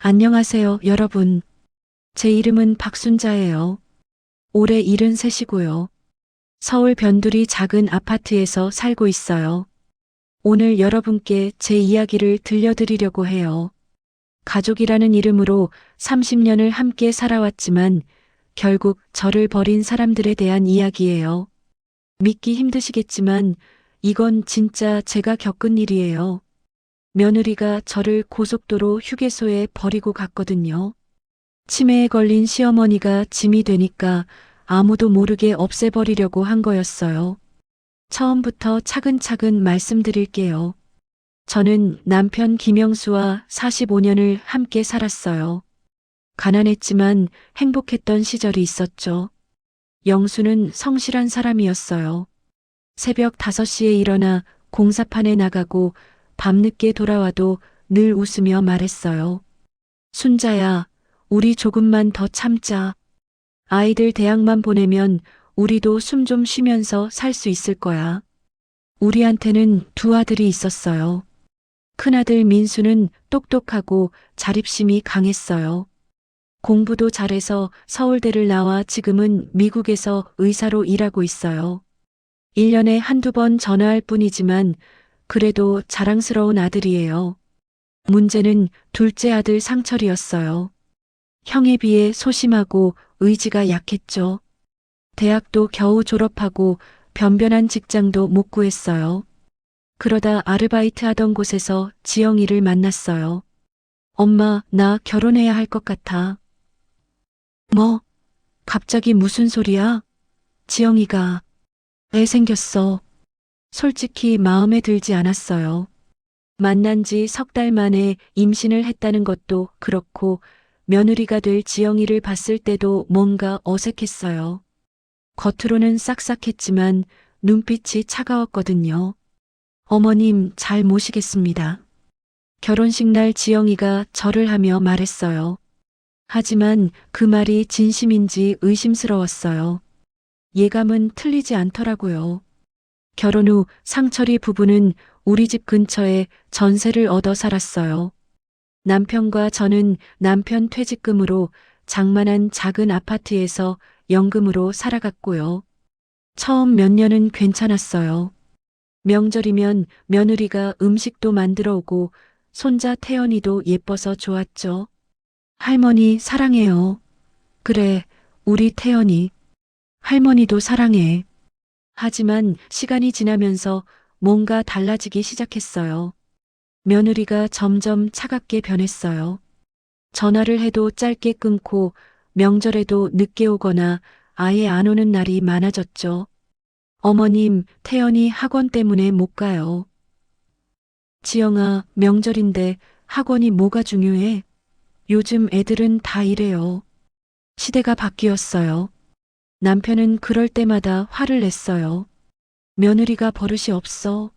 안녕하세요, 여러분. 제 이름은 박순자예요. 올해 73이고요. 서울 변두리 작은 아파트에서 살고 있어요. 오늘 여러분께 제 이야기를 들려드리려고 해요. 가족이라는 이름으로 30년을 함께 살아왔지만 결국 저를 버린 사람들에 대한 이야기예요. 믿기 힘드시겠지만 이건 진짜 제가 겪은 일이에요. 며느리가 저를 고속도로 휴게소에 버리고 갔거든요. 치매에 걸린 시어머니가 짐이 되니까 아무도 모르게 없애버리려고 한 거였어요. 처음부터 차근차근 말씀드릴게요. 저는 남편 김영수와 45년을 함께 살았어요. 가난했지만 행복했던 시절이 있었죠. 영수는 성실한 사람이었어요. 새벽 5시에 일어나 공사판에 나가고 밤늦게 돌아와도 늘 웃으며 말했어요. 순자야, 우리 조금만 더 참자. 아이들 대학만 보내면 우리도 숨 좀 쉬면서 살 수 있을 거야. 우리한테는 두 아들이 있었어요. 큰아들 민수는 똑똑하고 자립심이 강했어요. 공부도 잘해서 서울대를 나와 지금은 미국에서 의사로 일하고 있어요. 1년에 한두 번 전화할 뿐이지만 그래도 자랑스러운 아들이에요. 문제는 둘째 아들 상철이었어요. 형에 비해 소심하고 의지가 약했죠. 대학도 겨우 졸업하고 변변한 직장도 못 구했어요. 그러다 아르바이트 하던 곳에서 지영이를 만났어요. 엄마, 나 결혼해야 할 것 같아. 뭐? 갑자기 무슨 소리야? 지영이가 애 생겼어. 솔직히 마음에 들지 않았어요. 만난 지 석 달 만에 임신을 했다는 것도 그렇고 며느리가 될 지영이를 봤을 때도 뭔가 어색했어요. 겉으로는 싹싹했지만 눈빛이 차가웠거든요. 어머님 잘 모시겠습니다. 결혼식 날 지영이가 절을 하며 말했어요. 하지만 그 말이 진심인지 의심스러웠어요. 예감은 틀리지 않더라고요. 결혼 후 상철이 부부는 우리 집 근처에 전세를 얻어 살았어요. 남편과 저는 남편 퇴직금으로 장만한 작은 아파트에서 연금으로 살아갔고요. 처음 몇 년은 괜찮았어요. 명절이면 며느리가 음식도 만들어 오고 손자 태연이도 예뻐서 좋았죠. 할머니 사랑해요. 그래, 우리 태연이. 할머니도 사랑해. 하지만 시간이 지나면서 뭔가 달라지기 시작했어요. 며느리가 점점 차갑게 변했어요. 전화를 해도 짧게 끊고 명절에도 늦게 오거나 아예 안 오는 날이 많아졌죠. 어머님, 태연이 학원 때문에 못 가요. 지영아, 명절인데 학원이 뭐가 중요해? 요즘 애들은 다 이래요. 시대가 바뀌었어요. 남편은 그럴 때마다 화를 냈어요. 며느리가 버릇이 없어.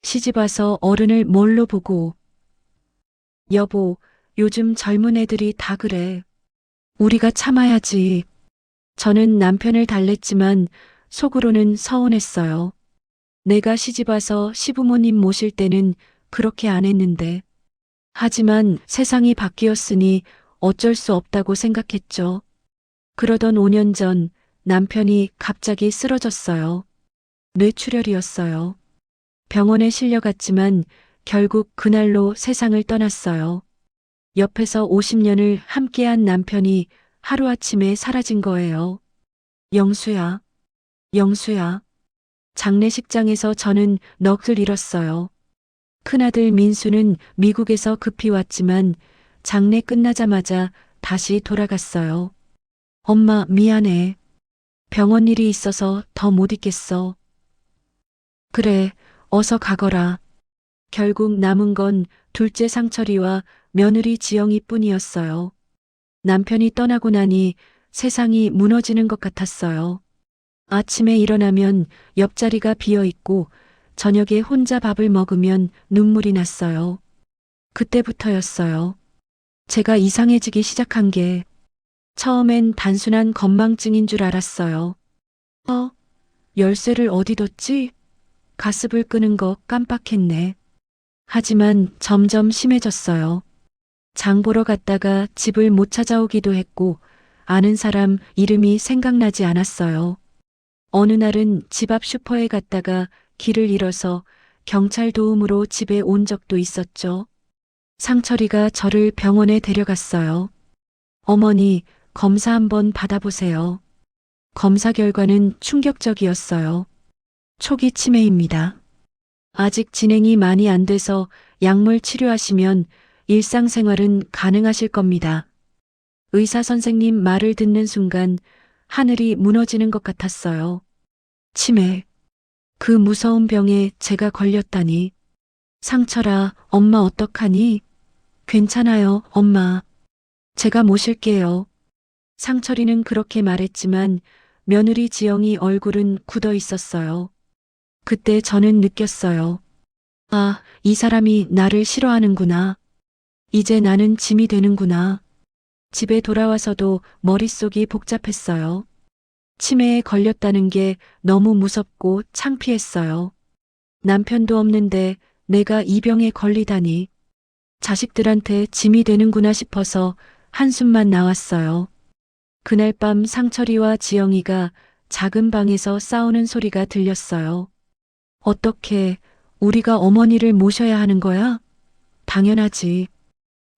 시집 와서 어른을 뭘로 보고. 여보, 요즘 젊은 애들이 다 그래. 우리가 참아야지. 저는 남편을 달랬지만 속으로는 서운했어요. 내가 시집 와서 시부모님 모실 때는 그렇게 안 했는데. 하지만 세상이 바뀌었으니 어쩔 수 없다고 생각했죠. 그러던 5년 전 남편이 갑자기 쓰러졌어요. 뇌출혈이었어요. 병원에 실려갔지만 결국 그날로 세상을 떠났어요. 옆에서 50년을 함께한 남편이 하루아침에 사라진 거예요. 영수야, 영수야. 장례식장에서 저는 넋을 잃었어요. 큰아들 민수는 미국에서 급히 왔지만 장례 끝나자마자 다시 돌아갔어요. 엄마 미안해. 병원 일이 있어서 더 못 있겠어. 그래, 어서 가거라. 결국 남은 건 둘째 상철이와 며느리 지영이 뿐이었어요. 남편이 떠나고 나니 세상이 무너지는 것 같았어요. 아침에 일어나면 옆자리가 비어 있고 저녁에 혼자 밥을 먹으면 눈물이 났어요. 그때부터였어요. 제가 이상해지기 시작한 게 처음엔 단순한 건망증인 줄 알았어요. 열쇠를 어디 뒀지? 가습을 끄는 거 깜빡했네. 하지만 점점 심해졌어요. 장 보러 갔다가 집을 못 찾아오기도 했고 아는 사람 이름이 생각나지 않았어요. 어느 날은 집 앞 슈퍼에 갔다가 길을 잃어서 경찰 도움으로 집에 온 적도 있었죠. 상철이가 저를 병원에 데려갔어요. 어머니, 검사 한번 받아보세요. 검사 결과는 충격적이었어요. 초기 치매입니다. 아직 진행이 많이 안 돼서 약물 치료하시면 일상생활은 가능하실 겁니다. 의사 선생님 말을 듣는 순간 하늘이 무너지는 것 같았어요. 치매. 그 무서운 병에 제가 걸렸다니. 상철아, 엄마 어떡하니? 괜찮아요, 엄마. 제가 모실게요. 상철이는 그렇게 말했지만 며느리 지영이 얼굴은 굳어 있었어요. 그때 저는 느꼈어요. 아, 이 사람이 나를 싫어하는구나. 이제 나는 짐이 되는구나. 집에 돌아와서도 머릿속이 복잡했어요. 치매에 걸렸다는 게 너무 무섭고 창피했어요. 남편도 없는데 내가 이 병에 걸리다니. 자식들한테 짐이 되는구나 싶어서 한숨만 나왔어요. 그날 밤 상철이와 지영이가 작은 방에서 싸우는 소리가 들렸어요. 어떻게 우리가 어머니를 모셔야 하는 거야? 당연하지.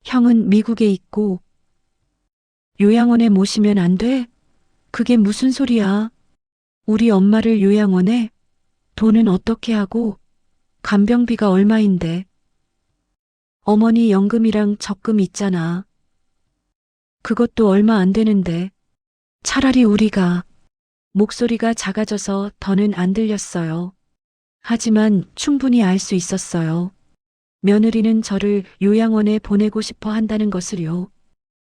형은 미국에 있고 요양원에 모시면 안 돼? 그게 무슨 소리야? 우리 엄마를 요양원에? 돈은 어떻게 하고? 간병비가 얼마인데? 어머니 연금이랑 적금 있잖아. 그것도 얼마 안 되는데. 차라리 우리가. 목소리가 작아져서 더는 안 들렸어요. 하지만 충분히 알 수 있었어요. 며느리는 저를 요양원에 보내고 싶어 한다는 것을요.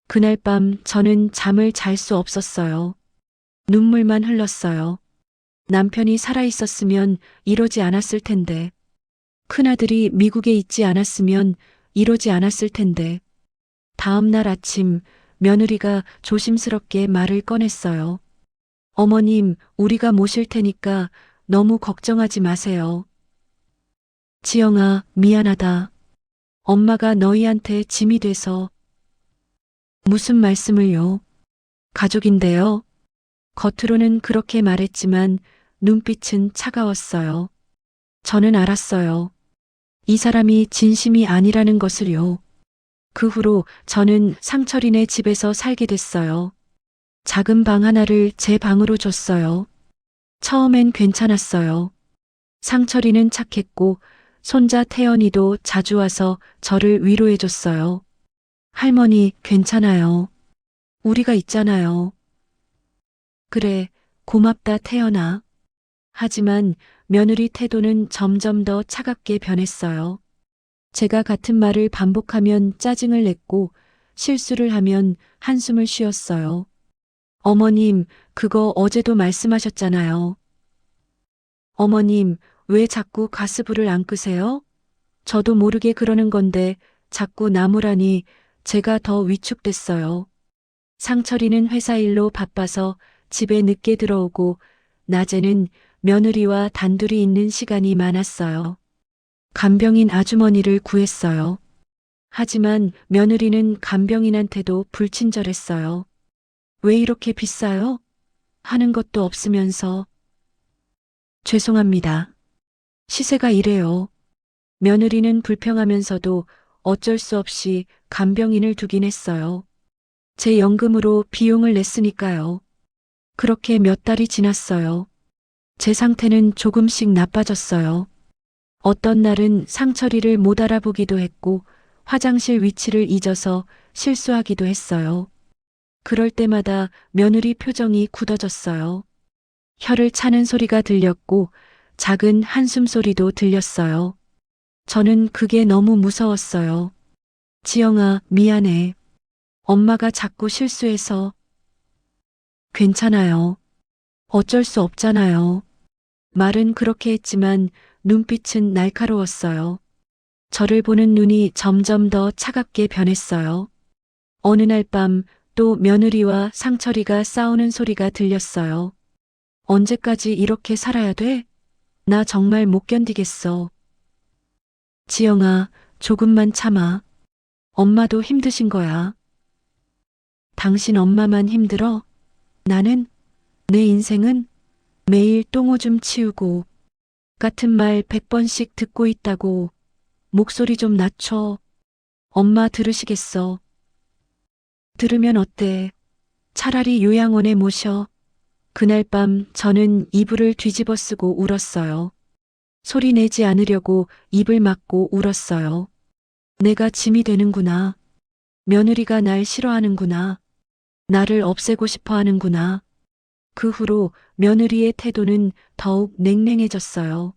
그날 밤 저는 잠을 잘 수 없었어요. 눈물만 흘렀어요. 남편이 살아있었으면 이러지 않았을 텐데. 큰아들이 미국에 있지 않았으면 이러지 않았을 텐데. 다음 날 아침 며느리가 조심스럽게 말을 꺼냈어요. 어머님, 우리가 모실 테니까 너무 걱정하지 마세요. 지영아, 미안하다. 엄마가 너희한테 짐이 돼서. 무슨 말씀을요? 가족인데요. 겉으로는 그렇게 말했지만 눈빛은 차가웠어요. 저는 알았어요. 이 사람이 진심이 아니라는 것을요. 그 후로 저는 상철이네 집에서 살게 됐어요. 작은 방 하나를 제 방으로 줬어요. 처음엔 괜찮았어요. 상철이는 착했고 손자 태연이도 자주 와서 저를 위로해줬어요. 할머니, 괜찮아요. 우리가 있잖아요. 그래, 고맙다 태연아. 하지만 며느리 태도는 점점 더 차갑게 변했어요. 제가 같은 말을 반복하면 짜증을 냈고 실수를 하면 한숨을 쉬었어요. 어머님, 그거 어제도 말씀하셨잖아요. 어머님, 왜 자꾸 가스불을 안 끄세요? 저도 모르게 그러는 건데 자꾸 나무라니 제가 더 위축됐어요. 상철이는 회사 일로 바빠서 집에 늦게 들어오고 낮에는 며느리와 단둘이 있는 시간이 많았어요. 간병인 아주머니를 구했어요. 하지만 며느리는 간병인한테도 불친절했어요. 왜 이렇게 비싸요? 하는 것도 없으면서. 죄송합니다. 시세가 이래요. 며느리는 불평하면서도 어쩔 수 없이 간병인을 두긴 했어요. 제 연금으로 비용을 냈으니까요. 그렇게 몇 달이 지났어요. 제 상태는 조금씩 나빠졌어요. 어떤 날은 상철이를 못 알아보기도 했고 화장실 위치를 잊어서 실수하기도 했어요. 그럴 때마다 며느리 표정이 굳어졌어요. 혀를 차는 소리가 들렸고 작은 한숨 소리도 들렸어요. 저는 그게 너무 무서웠어요. 지영아, 미안해. 엄마가 자꾸 실수해서. 괜찮아요. 어쩔 수 없잖아요. 말은 그렇게 했지만 눈빛은 날카로웠어요. 저를 보는 눈이 점점 더 차갑게 변했어요. 어느 날 밤 또 며느리와 상철이가 싸우는 소리가 들렸어요. 언제까지 이렇게 살아야 돼? 나 정말 못 견디겠어. 지영아, 조금만 참아. 엄마도 힘드신 거야. 당신 엄마만 힘들어? 나는, 내 인생은 매일 똥오줌 치우고 같은 말 100번씩 듣고 있다고. 목소리 좀 낮춰. 엄마 들으시겠어? 들으면 어때? 차라리 요양원에 모셔. 그날 밤 저는 이불을 뒤집어 쓰고 울었어요. 소리 내지 않으려고 입을 막고 울었어요. 내가 짐이 되는구나. 며느리가 날 싫어하는구나. 나를 없애고 싶어 하는구나. 그 후로 며느리의 태도는 더욱 냉랭해졌어요.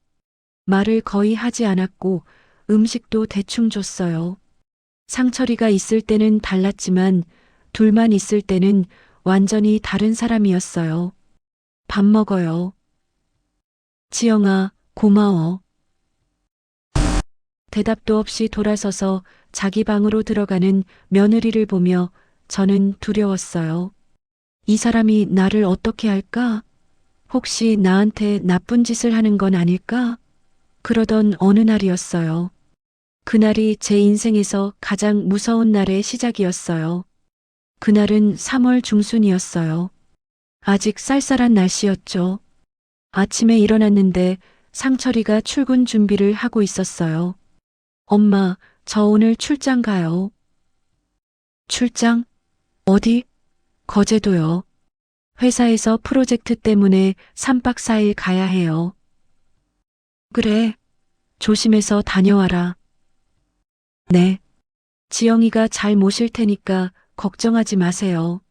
말을 거의 하지 않았고 음식도 대충 줬어요. 상철이가 있을 때는 달랐지만 둘만 있을 때는 완전히 다른 사람이었어요. 밥 먹어요. 지영아, 고마워. 대답도 없이 돌아서서 자기 방으로 들어가는 며느리를 보며 저는 두려웠어요. 이 사람이 나를 어떻게 할까? 혹시 나한테 나쁜 짓을 하는 건 아닐까? 그러던 어느 날이었어요. 그날이 제 인생에서 가장 무서운 날의 시작이었어요. 그날은 3월 중순이었어요. 아직 쌀쌀한 날씨였죠. 아침에 일어났는데 상철이가 출근 준비를 하고 있었어요. 엄마, 저 오늘 출장 가요. 출장? 어디? 거제도요. 회사에서 프로젝트 때문에 3박 4일 가야 해요. 그래. 조심해서 다녀와라. 네. 지영이가 잘 모실 테니까 걱정하지 마세요.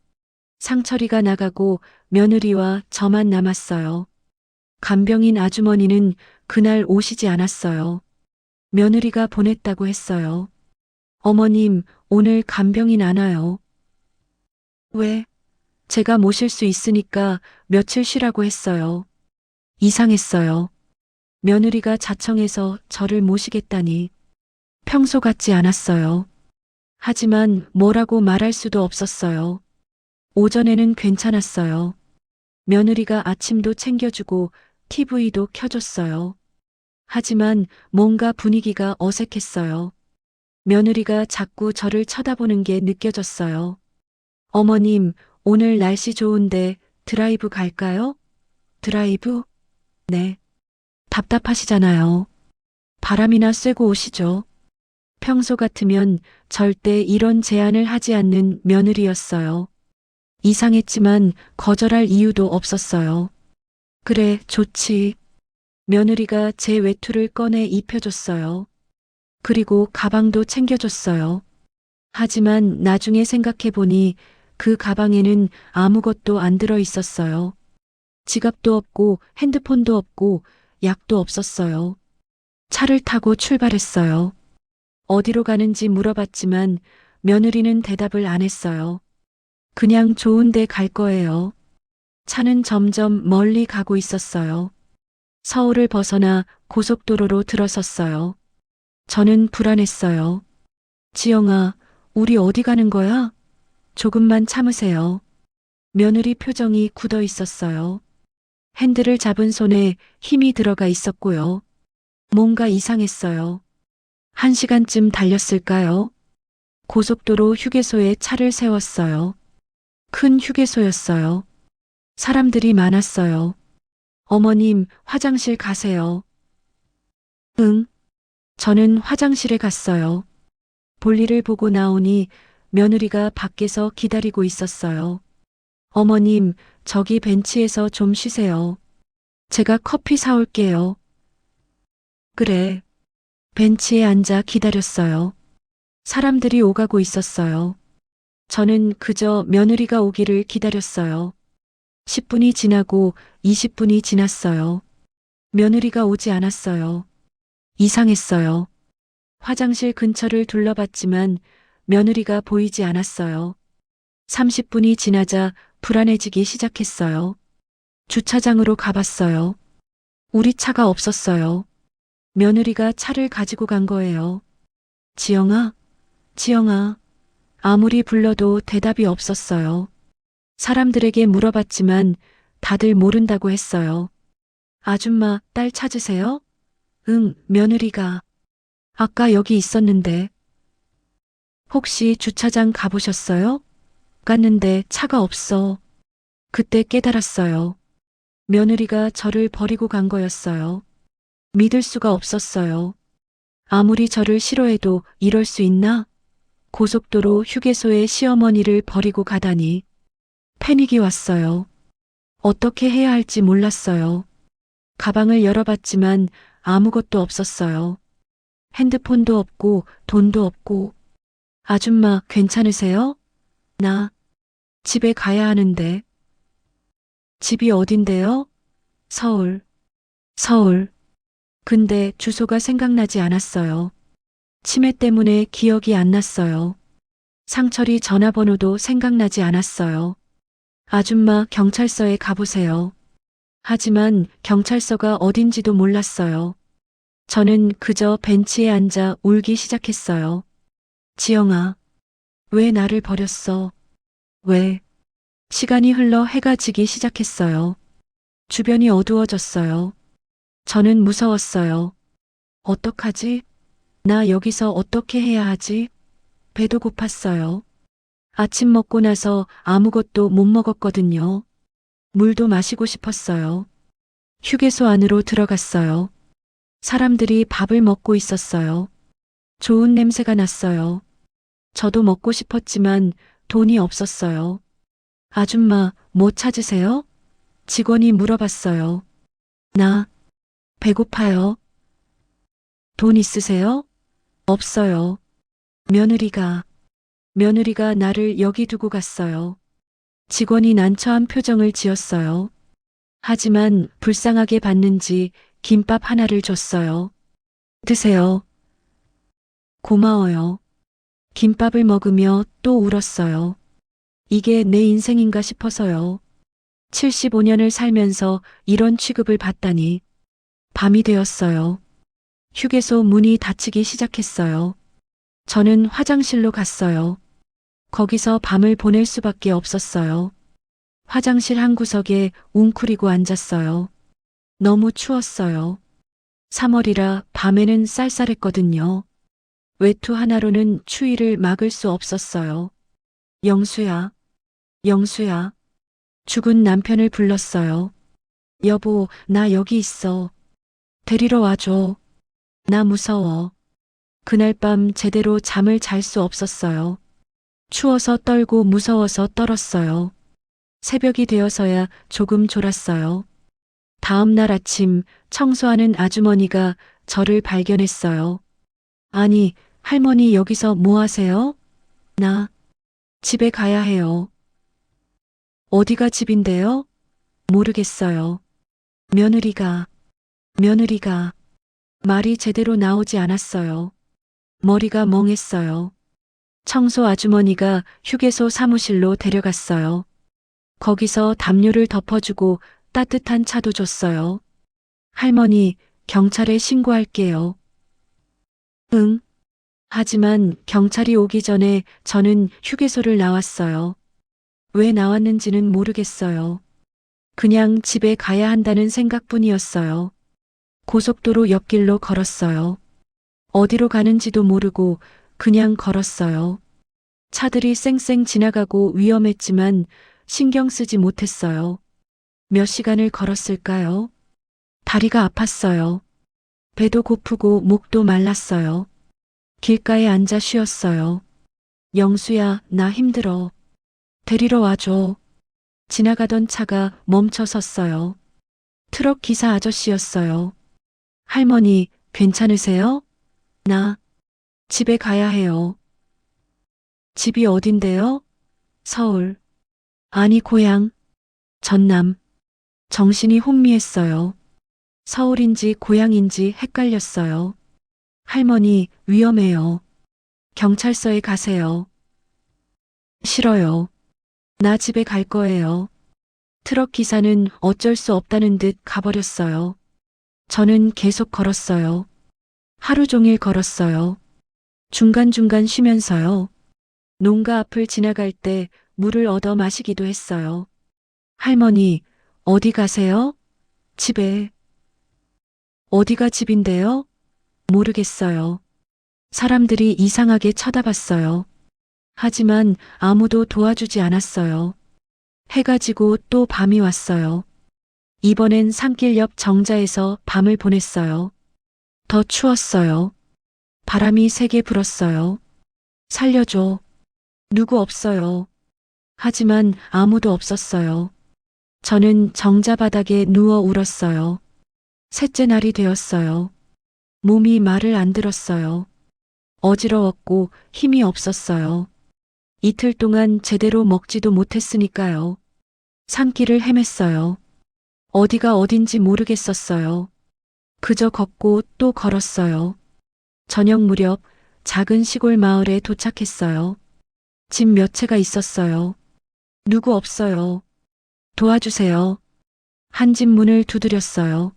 상철이가 나가고 며느리와 저만 남았어요. 간병인 아주머니는 그날 오시지 않았어요. 며느리가 보냈다고 했어요. 어머님, 오늘 간병인 안 와요. 왜? 제가 모실 수 있으니까 며칠 쉬라고 했어요. 이상했어요. 며느리가 자청해서 저를 모시겠다니. 평소 같지 않았어요. 하지만 뭐라고 말할 수도 없었어요. 오전에는 괜찮았어요. 며느리가 아침도 챙겨주고 TV도 켜줬어요. 하지만 뭔가 분위기가 어색했어요. 며느리가 자꾸 저를 쳐다보는 게 느껴졌어요. 어머님, 오늘 날씨 좋은데 드라이브 갈까요? 드라이브? 네. 답답하시잖아요. 바람이나 쐬고 오시죠. 평소 같으면 절대 이런 제안을 하지 않는 며느리였어요. 이상했지만 거절할 이유도 없었어요. 그래, 좋지. 며느리가 제 외투를 꺼내 입혀줬어요. 그리고 가방도 챙겨줬어요. 하지만 나중에 생각해보니 그 가방에는 아무것도 안 들어 있었어요. 지갑도 없고 핸드폰도 없고 약도 없었어요. 차를 타고 출발했어요. 어디로 가는지 물어봤지만 며느리는 대답을 안 했어요. 그냥 좋은 데 갈 거예요. 차는 점점 멀리 가고 있었어요. 서울을 벗어나 고속도로로 들어섰어요. 저는 불안했어요. 지영아, 우리 어디 가는 거야? 조금만 참으세요. 며느리 표정이 굳어 있었어요. 핸들을 잡은 손에 힘이 들어가 있었고요. 뭔가 이상했어요. 1시간쯤 달렸을까요? 고속도로 휴게소에 차를 세웠어요. 큰 휴게소였어요. 사람들이 많았어요. 어머님, 화장실 가세요. 응. 저는 화장실에 갔어요. 볼일을 보고 나오니 며느리가 밖에서 기다리고 있었어요. 어머님, 저기 벤치에서 좀 쉬세요. 제가 커피 사올게요. 그래. 벤치에 앉아 기다렸어요. 사람들이 오가고 있었어요. 저는 그저 며느리가 오기를 기다렸어요. 10분이 지나고 20분이 지났어요. 며느리가 오지 않았어요. 이상했어요. 화장실 근처를 둘러봤지만 며느리가 보이지 않았어요. 30분이 지나자 불안해지기 시작했어요. 주차장으로 가봤어요. 우리 차가 없었어요. 며느리가 차를 가지고 간 거예요. 지영아, 지영아. 아무리 불러도 대답이 없었어요. 사람들에게 물어봤지만 다들 모른다고 했어요. 아줌마, 딸 찾으세요? 응, 며느리가. 아까 여기 있었는데. 혹시 주차장 가보셨어요? 갔는데 차가 없어. 그때 깨달았어요. 며느리가 저를 버리고 간 거였어요. 믿을 수가 없었어요. 아무리 저를 싫어해도 이럴 수 있나? 고속도로 휴게소에 시어머니를 버리고 가다니. 패닉이 왔어요. 어떻게 해야 할지 몰랐어요. 가방을 열어봤지만 아무것도 없었어요. 핸드폰도 없고 돈도 없고. 아줌마 괜찮으세요? 나 집에 가야 하는데. 집이 어딘데요? 서울. 서울. 근데 주소가 생각나지 않았어요. 치매 때문에 기억이 안 났어요. 상철이 전화번호도 생각나지 않았어요. 아줌마 경찰서에 가보세요. 하지만 경찰서가 어딘지도 몰랐어요. 저는 그저 벤치에 앉아 울기 시작했어요. 지영아, 왜 나를 버렸어? 왜? 시간이 흘러 해가 지기 시작했어요. 주변이 어두워졌어요. 저는 무서웠어요. 어떡하지? 나 여기서 어떻게 해야 하지? 배도 고팠어요. 아침 먹고 나서 아무것도 못 먹었거든요. 물도 마시고 싶었어요. 휴게소 안으로 들어갔어요. 사람들이 밥을 먹고 있었어요. 좋은 냄새가 났어요. 저도 먹고 싶었지만 돈이 없었어요. 아줌마, 뭐 찾으세요? 직원이 물어봤어요. 나 배고파요. 돈 있으세요? 없어요. 며느리가 나를 여기 두고 갔어요. 직원이 난처한 표정을 지었어요. 하지만 불쌍하게 봤는지 김밥 하나를 줬어요. 드세요. 고마워요. 김밥을 먹으며 또 울었어요. 이게 내 인생인가 싶어서요. 75년을 살면서 이런 취급을 받다니. 밤이 되었어요. 휴게소 문이 닫히기 시작했어요. 저는 화장실로 갔어요. 거기서 밤을 보낼 수밖에 없었어요. 화장실 한 구석에 웅크리고 앉았어요. 너무 추웠어요. 3월이라 밤에는 쌀쌀했거든요. 외투 하나로는 추위를 막을 수 없었어요. 영수야, 영수야. 죽은 남편을 불렀어요. 여보, 나 여기 있어. 데리러 와줘. 나 무서워. 그날 밤 제대로 잠을 잘 수 없었어요. 추워서 떨고 무서워서 떨었어요. 새벽이 되어서야 조금 졸았어요. 다음 날 아침 청소하는 아주머니가 저를 발견했어요. 아니, 할머니 여기서 뭐 하세요? 나 집에 가야 해요. 어디가 집인데요? 모르겠어요. 며느리가 말이 제대로 나오지 않았어요. 머리가 멍했어요. 청소 아주머니가 휴게소 사무실로 데려갔어요. 거기서 담요를 덮어주고 따뜻한 차도 줬어요. 할머니, 경찰에 신고할게요. 응. 하지만 경찰이 오기 전에 저는 휴게소를 나왔어요. 왜 나왔는지는 모르겠어요. 그냥 집에 가야 한다는 생각뿐이었어요. 고속도로 옆길로 걸었어요. 어디로 가는지도 모르고 그냥 걸었어요. 차들이 쌩쌩 지나가고 위험했지만 신경 쓰지 못했어요. 몇 시간을 걸었을까요? 다리가 아팠어요. 배도 고프고 목도 말랐어요. 길가에 앉아 쉬었어요. 영수야, 나 힘들어. 데리러 와줘. 지나가던 차가 멈춰 섰어요. 트럭 기사 아저씨였어요. 할머니, 괜찮으세요? 나 집에 가야 해요. 집이 어딘데요? 서울. 아니, 고향. 전남. 정신이 혼미했어요. 서울인지 고향인지 헷갈렸어요. 할머니, 위험해요. 경찰서에 가세요. 싫어요. 나 집에 갈 거예요. 트럭 기사는 어쩔 수 없다는 듯 가버렸어요. 저는 계속 걸었어요. 하루 종일 걸었어요. 중간중간 쉬면서요. 농가 앞을 지나갈 때 물을 얻어 마시기도 했어요. 할머니, 어디 가세요? 집에. 어디가 집인데요? 모르겠어요. 사람들이 이상하게 쳐다봤어요. 하지만 아무도 도와주지 않았어요. 해가 지고 또 밤이 왔어요. 이번엔 산길 옆 정자에서 밤을 보냈어요. 더 추웠어요. 바람이 세게 불었어요. 살려줘. 누구 없어요. 하지만 아무도 없었어요. 저는 정자 바닥에 누워 울었어요. 셋째 날이 되었어요. 몸이 말을 안 들었어요. 어지러웠고 힘이 없었어요. 이틀 동안 제대로 먹지도 못했으니까요. 산길을 헤맸어요. 어디가 어딘지 모르겠었어요. 그저 걷고 또 걸었어요. 저녁 무렵 작은 시골 마을에 도착했어요. 집 몇 채가 있었어요. 누구 없어요. 도와주세요. 한 집 문을 두드렸어요.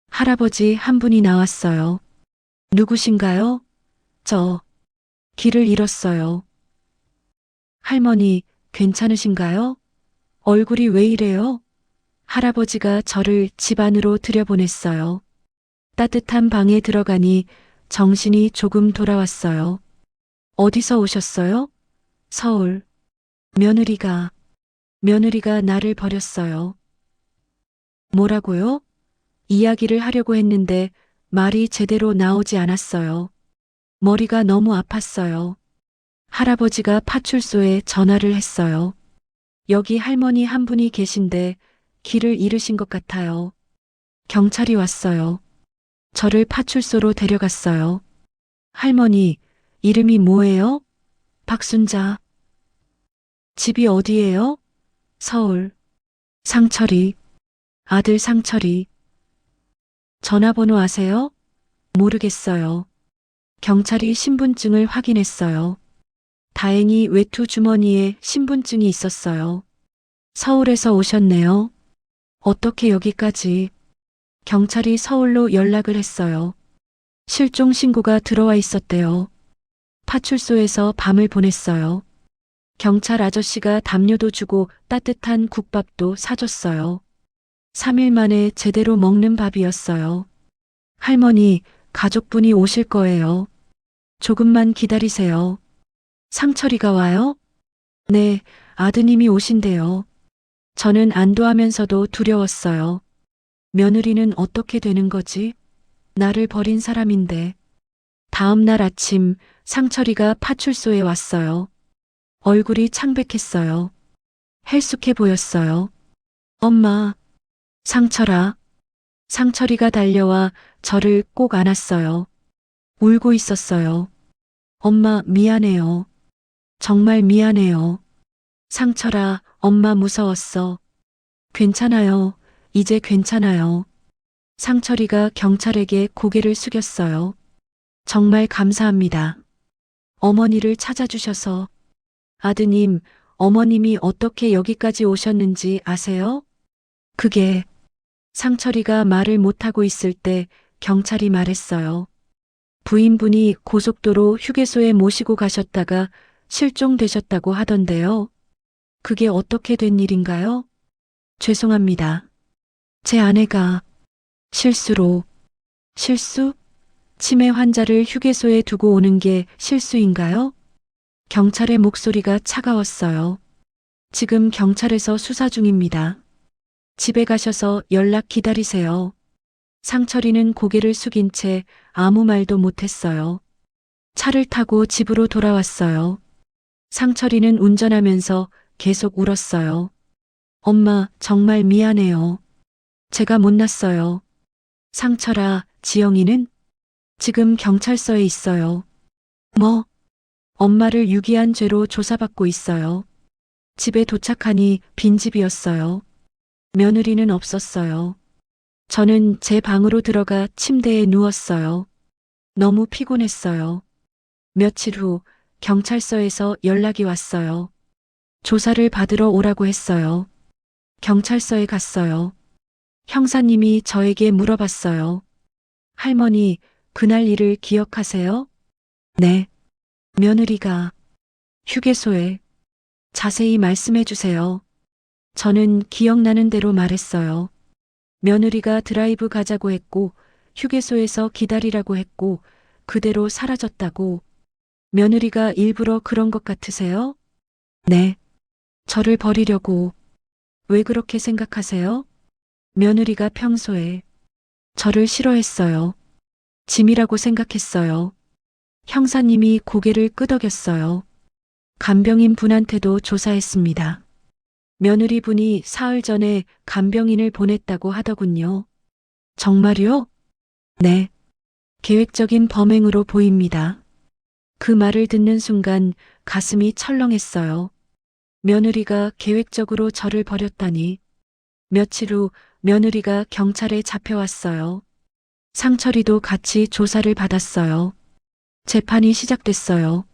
할아버지 한 분이 나왔어요. 누구신가요? 저 길을 잃었어요. 할머니, 괜찮으신가요? 얼굴이 왜 이래요? 할아버지가 저를 집 안으로 들여보냈어요. 따뜻한 방에 들어가니 정신이 조금 돌아왔어요. 어디서 오셨어요? 서울. 며느리가 나를 버렸어요. 뭐라고요? 이야기를 하려고 했는데 말이 제대로 나오지 않았어요. 머리가 너무 아팠어요. 할아버지가 파출소에 전화를 했어요. 여기 할머니 한 분이 계신데 길을 잃으신 것 같아요. 경찰이 왔어요. 저를 파출소로 데려갔어요. 할머니, 이름이 뭐예요? 박순자. 집이 어디예요? 서울. 상철이. 아들 상철이. 전화번호 아세요? 모르겠어요. 경찰이 신분증을 확인했어요. 다행히 외투 주머니에 신분증이 있었어요. 서울에서 오셨네요. 어떻게 여기까지? 경찰이 서울로 연락을 했어요. 실종 신고가 들어와 있었대요. 파출소에서 밤을 보냈어요. 경찰 아저씨가 담요도 주고 따뜻한 국밥도 사줬어요. 3일 만에 제대로 먹는 밥이었어요. 할머니, 가족분이 오실 거예요. 조금만 기다리세요. 상철이가 와요? 네, 아드님이 오신대요. 저는 안도하면서도 두려웠어요. 며느리는 어떻게 되는 거지? 나를 버린 사람인데. 다음 날 아침 상철이가 파출소에 왔어요. 얼굴이 창백했어요. 헬쑥해 보였어요. 엄마, 상철아. 상철이가 달려와 저를 꼭 안았어요. 울고 있었어요. 엄마 미안해요. 정말 미안해요. 상철아, 엄마 무서웠어. 괜찮아요. 이제 괜찮아요. 상철이가 경찰에게 고개를 숙였어요. 정말 감사합니다. 어머니를 찾아주셔서. 아드님, 어머님이 어떻게 여기까지 오셨는지 아세요? 그게 상철이가 말을 못하고 있을 때 경찰이 말했어요. 부인분이 고속도로 휴게소에 모시고 가셨다가 실종되셨다고 하던데요. 그게 어떻게 된 일인가요? 죄송합니다. 제 아내가 실수로. 실수? 치매 환자를 휴게소에 두고 오는 게 실수인가요? 경찰의 목소리가 차가웠어요. 지금 경찰에서 수사 중입니다. 집에 가셔서 연락 기다리세요. 상철이는 고개를 숙인 채 아무 말도 못했어요. 차를 타고 집으로 돌아왔어요. 상철이는 운전하면서 계속 울었어요. 엄마, 정말 미안해요. 제가 못났어요. 상철아, 지영이는? 지금 경찰서에 있어요. 뭐? 엄마를 유기한 죄로 조사받고 있어요. 집에 도착하니 빈집이었어요. 며느리는 없었어요. 저는 제 방으로 들어가 침대에 누웠어요. 너무 피곤했어요. 며칠 후 경찰서에서 연락이 왔어요. 조사를 받으러 오라고 했어요. 경찰서에 갔어요. 형사님이 저에게 물어봤어요. 할머니, 그날 일을 기억하세요? 네. 며느리가 휴게소에. 자세히 말씀해 주세요. 저는 기억나는 대로 말했어요. 며느리가 드라이브 가자고 했고 휴게소에서 기다리라고 했고 그대로 사라졌다고. 며느리가 일부러 그런 것 같으세요? 네. 저를 버리려고. 왜 그렇게 생각하세요? 며느리가 평소에 저를 싫어했어요. 짐이라고 생각했어요. 형사님이 고개를 끄덕였어요. 간병인 분한테도 조사했습니다. 며느리 분이 사흘 전에 간병인을 보냈다고 하더군요. 정말요? 네. 계획적인 범행으로 보입니다. 그 말을 듣는 순간 가슴이 철렁했어요. 며느리가 계획적으로 저를 버렸다니. 며칠 후 며느리가 경찰에 잡혀왔어요. 상철이도 같이 조사를 받았어요. 재판이 시작됐어요.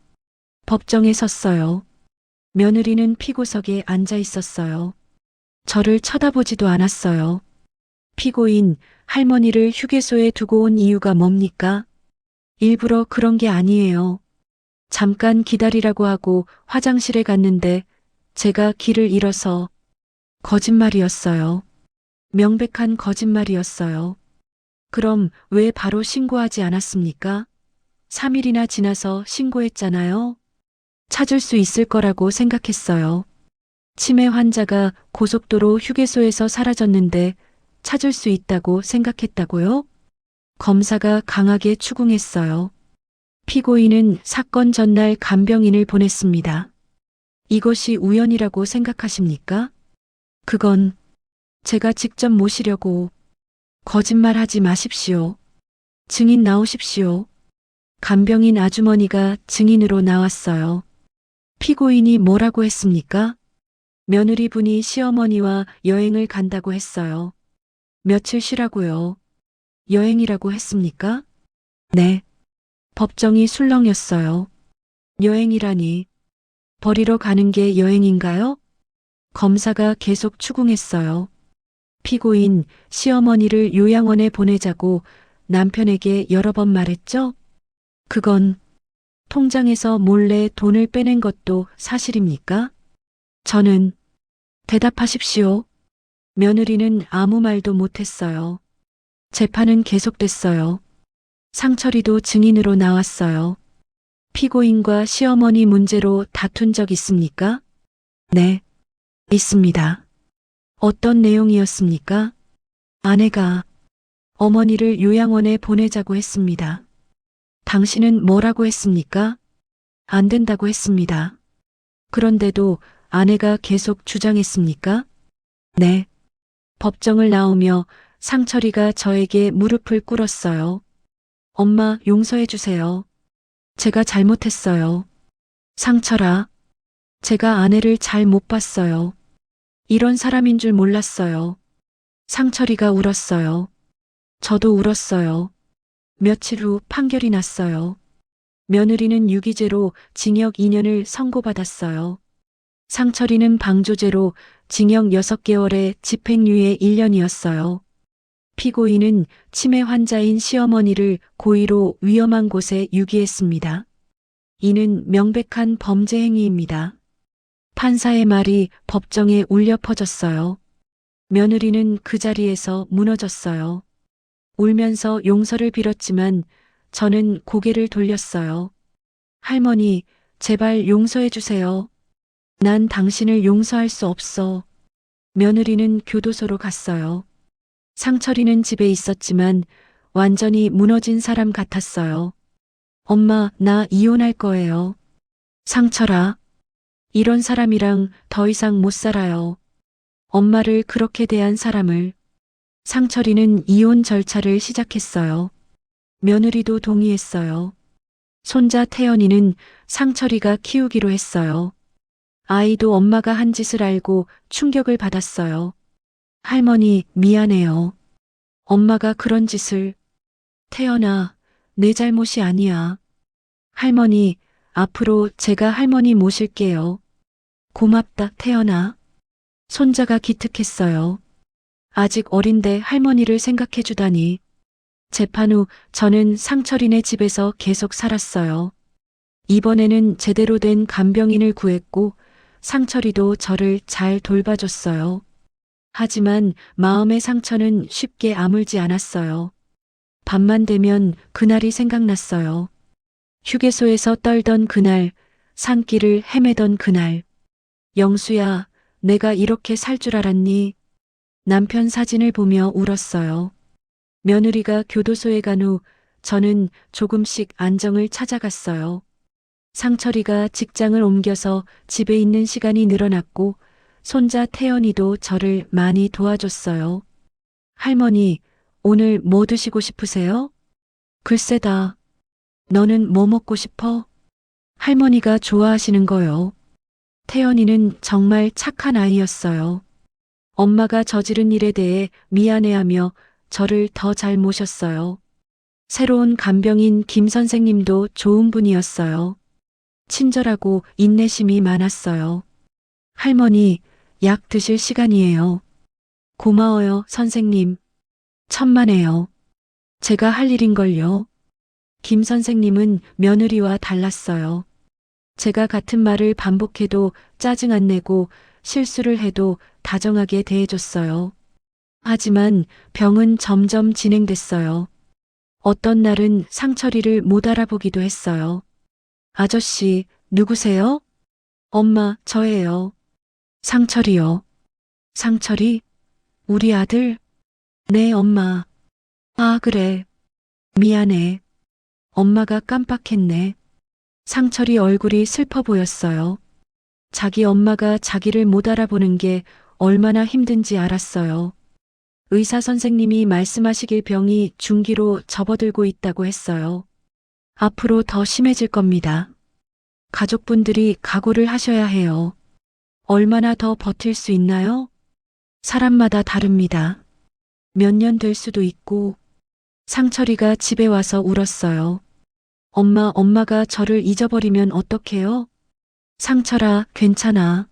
법정에 섰어요. 며느리는 피고석에 앉아 있었어요. 저를 쳐다보지도 않았어요. 피고인, 할머니를 휴게소에 두고 온 이유가 뭡니까? 일부러 그런 게 아니에요. 잠깐 기다리라고 하고 화장실에 갔는데 제가 길을 잃어서. 거짓말이었어요. 명백한 거짓말이었어요. 그럼 왜 바로 신고하지 않았습니까? 3일이나 지나서 신고했잖아요. 찾을 수 있을 거라고 생각했어요. 치매 환자가 고속도로 휴게소에서 사라졌는데 찾을 수 있다고 생각했다고요? 검사가 강하게 추궁했어요. 피고인은 사건 전날 간병인을 보냈습니다. 이것이 우연이라고 생각하십니까? 그건 제가 직접 모시려고. 거짓말하지 마십시오. 증인 나오십시오. 간병인 아주머니가 증인으로 나왔어요. 피고인이 뭐라고 했습니까? 며느리 분이 시어머니와 여행을 간다고 했어요. 며칠 쉬라고요. 여행이라고 했습니까? 네. 법정이 술렁였어요. 여행이라니. 버리러 가는 게 여행인가요? 검사가 계속 추궁했어요. 피고인, 시어머니를 요양원에 보내자고 남편에게 여러 번 말했죠? 그건 통장에서 몰래 돈을 빼낸 것도 사실입니까? 저는 대답하십시오. 며느리는 아무 말도 못했어요. 재판은 계속됐어요. 상철이도 증인으로 나왔어요. 피고인과 시어머니 문제로 다툰 적 있습니까? 네, 있습니다. 어떤 내용이었습니까? 아내가 어머니를 요양원에 보내자고 했습니다. 당신은 뭐라고 했습니까? 안 된다고 했습니다. 그런데도 아내가 계속 주장했습니까? 네. 법정을 나오며 상철이가 저에게 무릎을 꿇었어요. 엄마, 용서해 주세요. 제가 잘못했어요. 상철아, 제가 아내를 잘 못 봤어요. 이런 사람인 줄 몰랐어요. 상철이가 울었어요. 저도 울었어요. 며칠 후 판결이 났어요. 며느리는 유기죄로 징역 2년을 선고받았어요. 상철이는 방조죄로 징역 6개월에 집행유예 1년이었어요. 피고인은 치매 환자인 시어머니를 고의로 위험한 곳에 유기했습니다. 이는 명백한 범죄 행위입니다. 판사의 말이 법정에 울려 퍼졌어요. 며느리는 그 자리에서 무너졌어요. 울면서 용서를 빌었지만 저는 고개를 돌렸어요. 할머니, 제발 용서해 주세요. 난 당신을 용서할 수 없어. 며느리는 교도소로 갔어요. 상철이는 집에 있었지만 완전히 무너진 사람 같았어요. 엄마, 나 이혼할 거예요. 상철아, 이런 사람이랑 더 이상 못 살아요. 엄마를 그렇게 대한 사람을. 상철이는 이혼 절차를 시작했어요. 며느리도 동의했어요. 손자 태연이는 상철이가 키우기로 했어요. 아이도 엄마가 한 짓을 알고 충격을 받았어요. 할머니, 미안해요. 엄마가 그런 짓을. 태연아, 내 잘못이 아니야. 할머니, 앞으로 제가 할머니 모실게요. 고맙다, 태연아. 손자가 기특했어요. 아직 어린데 할머니를 생각해 주다니. 재판 후 저는 상철이네 집에서 계속 살았어요. 이번에는 제대로 된 간병인을 구했고 상철이도 저를 잘 돌봐줬어요. 하지만 마음의 상처는 쉽게 아물지 않았어요. 밤만 되면 그날이 생각났어요. 휴게소에서 떨던 그날, 산길을 헤매던 그날. 영수야, 내가 이렇게 살 줄 알았니? 남편 사진을 보며 울었어요. 며느리가 교도소에 간 후 저는 조금씩 안정을 찾아갔어요. 상철이가 직장을 옮겨서 집에 있는 시간이 늘어났고 손자 태연이도 저를 많이 도와줬어요. 할머니, 오늘 뭐 드시고 싶으세요? 글쎄다. 너는 뭐 먹고 싶어? 할머니가 좋아하시는 거요. 태연이는 정말 착한 아이였어요. 엄마가 저지른 일에 대해 미안해하며 저를 더 잘 모셨어요. 새로운 간병인 김 선생님도 좋은 분이었어요. 친절하고 인내심이 많았어요. 할머니, 약 드실 시간이에요. 고마워요, 선생님. 천만에요. 제가 할 일인걸요. 김 선생님은 며느리와 달랐어요. 제가 같은 말을 반복해도 짜증 안 내고 실수를 해도 다정하게 대해줬어요. 하지만 병은 점점 진행됐어요. 어떤 날은 상철이를 못 알아보기도 했어요. 아저씨, 누구세요? 엄마, 저예요. 상철이요. 상철이? 우리 아들? 네, 엄마. 아, 그래. 미안해. 엄마가 깜빡했네. 상철이 얼굴이 슬퍼 보였어요. 자기 엄마가 자기를 못 알아보는 게 얼마나 힘든지 알았어요. 의사 선생님이 말씀하시길 병이 중기로 접어들고 있다고 했어요. 앞으로 더 심해질 겁니다. 가족분들이 각오를 하셔야 해요. 얼마나 더 버틸 수 있나요? 사람마다 다릅니다. 몇 년 될 수도 있고. 상철이가 집에 와서 울었어요. 엄마가 저를 잊어버리면 어떡해요? 상철아, 괜찮아.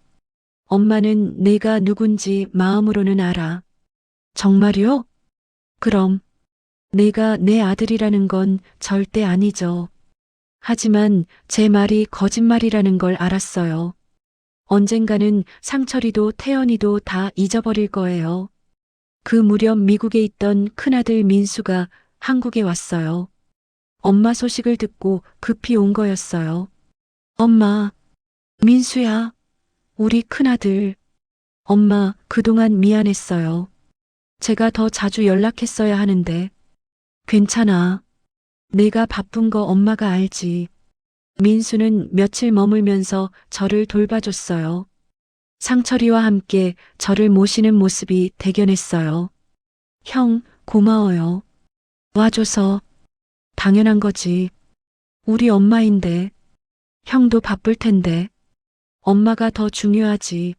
엄마는 내가 누군지 마음으로는 알아. 정말요? 그럼 내가 내 아들이라는 건 절대 아니죠. 하지만 제 말이 거짓말이라는 걸 알았어요. 언젠가는 상철이도 태연이도 다 잊어버릴 거예요. 그 무렵 미국에 있던 큰아들 민수가 한국에 왔어요. 엄마 소식을 듣고 급히 온 거였어요. 엄마, 민수야, 우리 큰아들. 엄마, 그동안 미안했어요. 제가 더 자주 연락했어야 하는데. 괜찮아. 내가 바쁜 거 엄마가 알지. 민수는 며칠 머물면서 저를 돌봐줬어요. 상철이와 함께 저를 모시는 모습이 대견했어요. 형, 고마워요. 와줘서. 당연한 거지. 우리 엄마인데. 형도 바쁠 텐데. 엄마가 더 중요하지.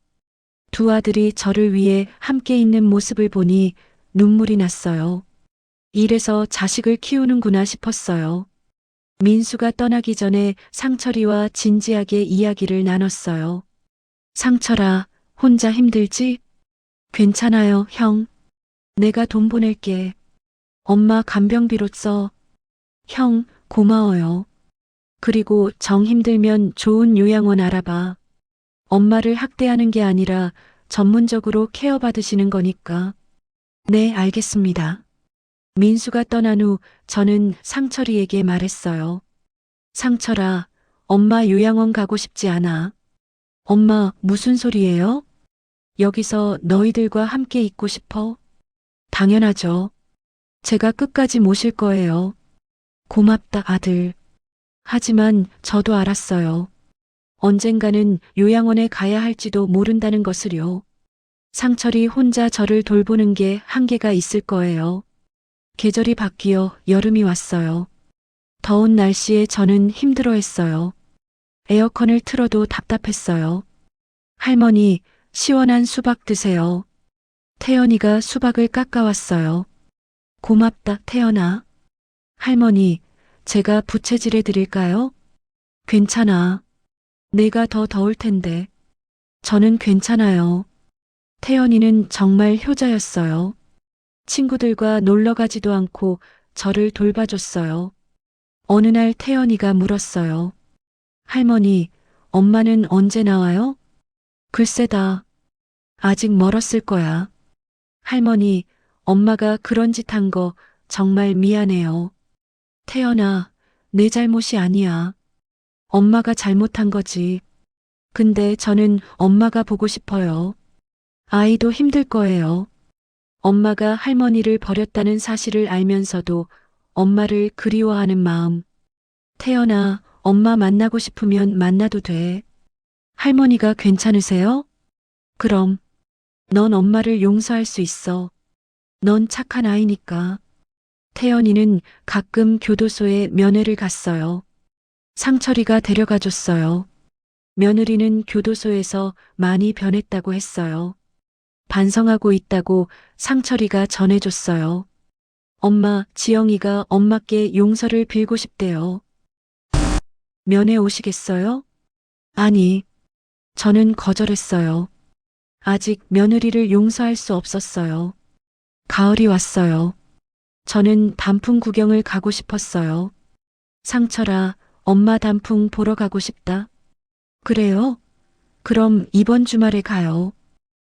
두 아들이 저를 위해 함께 있는 모습을 보니 눈물이 났어요. 이래서 자식을 키우는구나 싶었어요. 민수가 떠나기 전에 상철이와 진지하게 이야기를 나눴어요. 상철아, 혼자 힘들지? 괜찮아요, 형. 내가 돈 보낼게. 엄마 간병비로 써. 형, 고마워요. 그리고 정 힘들면 좋은 요양원 알아봐. 엄마를 학대하는 게 아니라 전문적으로 케어받으시는 거니까. 네, 알겠습니다. 민수가 떠난 후 저는 상철이에게 말했어요. 상철아, 엄마 요양원 가고 싶지 않아. 엄마, 무슨 소리예요? 여기서 너희들과 함께 있고 싶어? 당연하죠. 제가 끝까지 모실 거예요. 고맙다, 아들. 하지만 저도 알았어요. 언젠가는 요양원에 가야 할지도 모른다는 것을요. 상철이 혼자 저를 돌보는 게 한계가 있을 거예요. 계절이 바뀌어 여름이 왔어요. 더운 날씨에 저는 힘들어했어요. 에어컨을 틀어도 답답했어요. 할머니, 시원한 수박 드세요. 태연이가 수박을 깎아왔어요. 고맙다, 태연아. 할머니, 제가 부채질해 드릴까요? 괜찮아. 내가 더 더울 텐데. 저는 괜찮아요. 태연이는 정말 효자였어요. 친구들과 놀러 가지도 않고 저를 돌봐줬어요. 어느 날 태연이가 물었어요. 할머니, 엄마는 언제 나와요? 글쎄다. 아직 멀었을 거야. 할머니, 엄마가 그런 짓 한 거 정말 미안해요. 태연아, 내 잘못이 아니야. 엄마가 잘못한 거지. 근데 저는 엄마가 보고 싶어요. 아이도 힘들 거예요. 엄마가 할머니를 버렸다는 사실을 알면서도 엄마를 그리워하는 마음. 태연아, 엄마 만나고 싶으면 만나도 돼. 할머니가 괜찮으세요? 그럼, 넌 엄마를 용서할 수 있어. 넌 착한 아이니까. 태연이는 가끔 교도소에 면회를 갔어요. 상철이가 데려가 줬어요. 며느리는 교도소에서 많이 변했다고 했어요. 반성하고 있다고 상철이가 전해줬어요. 엄마, 지영이가 엄마께 용서를 빌고 싶대요. 면회 오시겠어요? 아니, 저는 거절했어요. 아직 며느리를 용서할 수 없었어요. 가을이 왔어요. 저는 단풍 구경을 가고 싶었어요. 상철아, 엄마 단풍 보러 가고 싶다. 그래요? 그럼 이번 주말에 가요.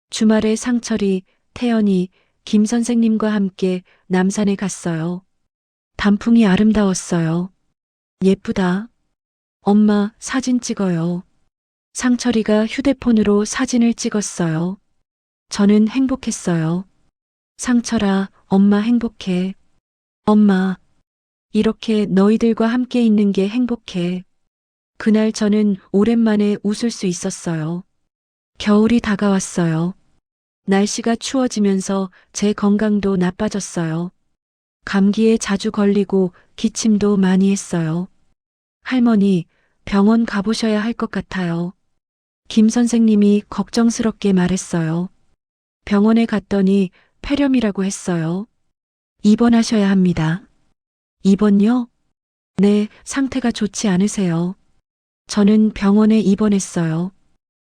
주말에 상철이, 태연이, 김 선생님과 함께 남산에 갔어요. 단풍이 아름다웠어요. 예쁘다. 엄마, 사진 찍어요. 상철이가 휴대폰으로 사진을 찍었어요. 저는 행복했어요. 상철아, 엄마 행복해. 엄마, 이렇게 너희들과 함께 있는 게 행복해. 그날 저는 오랜만에 웃을 수 있었어요. 겨울이 다가왔어요. 날씨가 추워지면서 제 건강도 나빠졌어요. 감기에 자주 걸리고 기침도 많이 했어요. 할머니, 병원 가보셔야 할 것 같아요. 김 선생님이 걱정스럽게 말했어요. 병원에 갔더니 폐렴이라고 했어요. 입원하셔야 합니다. 입원요? 네, 상태가 좋지 않으세요. 저는 병원에 입원했어요.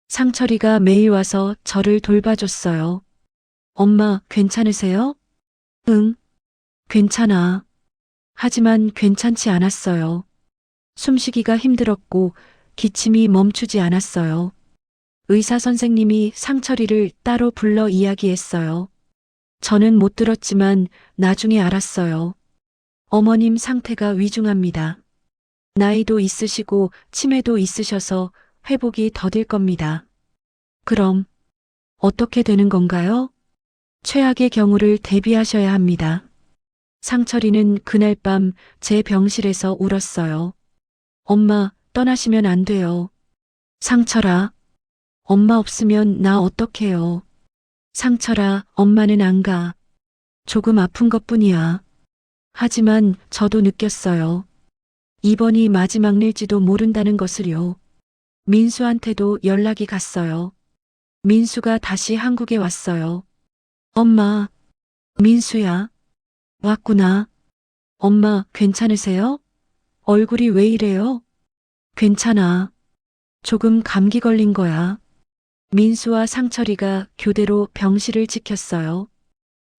상철이가 매일 와서 저를 돌봐줬어요. 엄마, 괜찮으세요? 응, 괜찮아. 하지만 괜찮지 않았어요. 숨쉬기가 힘들었고 기침이 멈추지 않았어요. 의사 선생님이 상철이를 따로 불러 이야기했어요. 저는 못 들었지만 나중에 알았어요. 어머님 상태가 위중합니다. 나이도 있으시고 치매도 있으셔서 회복이 더딜 겁니다. 그럼 어떻게 되는 건가요? 최악의 경우를 대비하셔야 합니다. 상철이는 그날 밤 제 병실에서 울었어요. 엄마, 떠나시면 안 돼요. 상철아, 엄마 없으면 나 어떡해요. 상철아, 엄마는 안 가. 조금 아픈 것뿐이야. 하지만 저도 느꼈어요. 이번이 마지막 일지도 모른다는 것을요. 민수한테도 연락이 갔어요. 민수가 다시 한국에 왔어요. 엄마, 민수야. 왔구나. 엄마, 괜찮으세요? 얼굴이 왜 이래요? 괜찮아. 조금 감기 걸린 거야. 민수와 상철이가 교대로 병실을 지켰어요.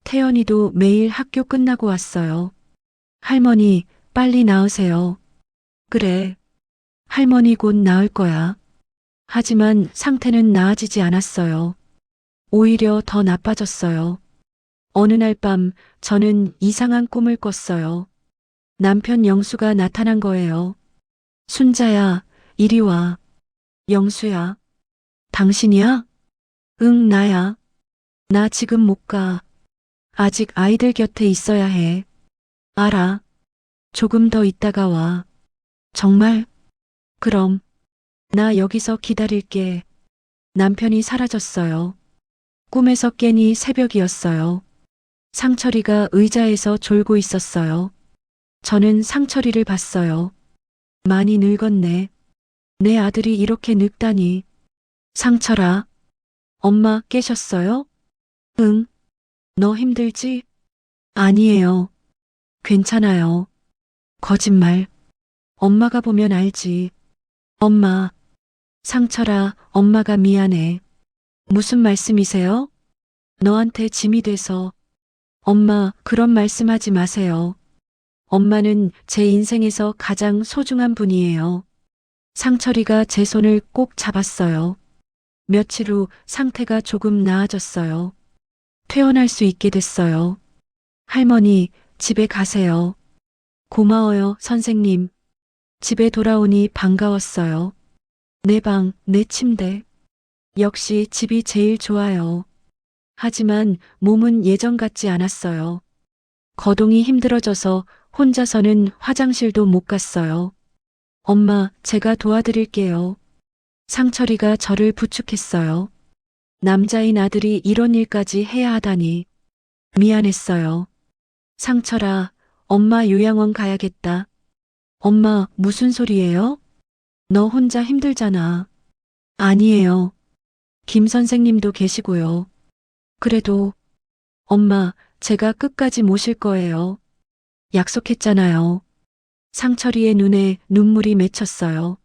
태연이도 매일 학교 끝나고 왔어요. 할머니, 빨리 나으세요. 그래. 할머니 곧 나을 거야. 하지만 상태는 나아지지 않았어요. 오히려 더 나빠졌어요. 어느 날 밤 저는 이상한 꿈을 꿨어요. 남편 영수가 나타난 거예요. 순자야, 이리 와. 영수야. 당신이야? 응, 나야. 나 지금 못 가. 아직 아이들 곁에 있어야 해. 알아. 조금 더 있다가 와. 정말? 그럼. 나 여기서 기다릴게. 남편이 사라졌어요. 꿈에서 깨니 새벽이었어요. 상철이가 의자에서 졸고 있었어요. 저는 상철이를 봤어요. 많이 늙었네. 내 아들이 이렇게 늙다니. 상철아, 엄마 깨셨어요? 응. 너 힘들지? 아니에요. 괜찮아요. 거짓말. 엄마가 보면 알지. 엄마. 상철아, 엄마가 미안해. 무슨 말씀이세요? 너한테 짐이 돼서. 엄마, 그런 말씀하지 마세요. 엄마는 제 인생에서 가장 소중한 분이에요. 상철이가 제 손을 꼭 잡았어요. 며칠 후 상태가 조금 나아졌어요. 퇴원할 수 있게 됐어요. 할머니, 집에 가세요. 고마워요, 선생님. 집에 돌아오니 반가웠어요. 내 방, 내 침대. 역시 집이 제일 좋아요. 하지만 몸은 예전 같지 않았어요. 거동이 힘들어져서 혼자서는 화장실도 못 갔어요. 엄마, 제가 도와드릴게요. 상철이가 저를 부축했어요. 남자인 아들이 이런 일까지 해야 하다니. 미안했어요. 상철아, 엄마 요양원 가야겠다. 엄마, 무슨 소리예요? 너 혼자 힘들잖아. 아니에요. 김 선생님도 계시고요. 그래도, 엄마, 제가 끝까지 모실 거예요. 약속했잖아요. 상철이의 눈에 눈물이 맺혔어요.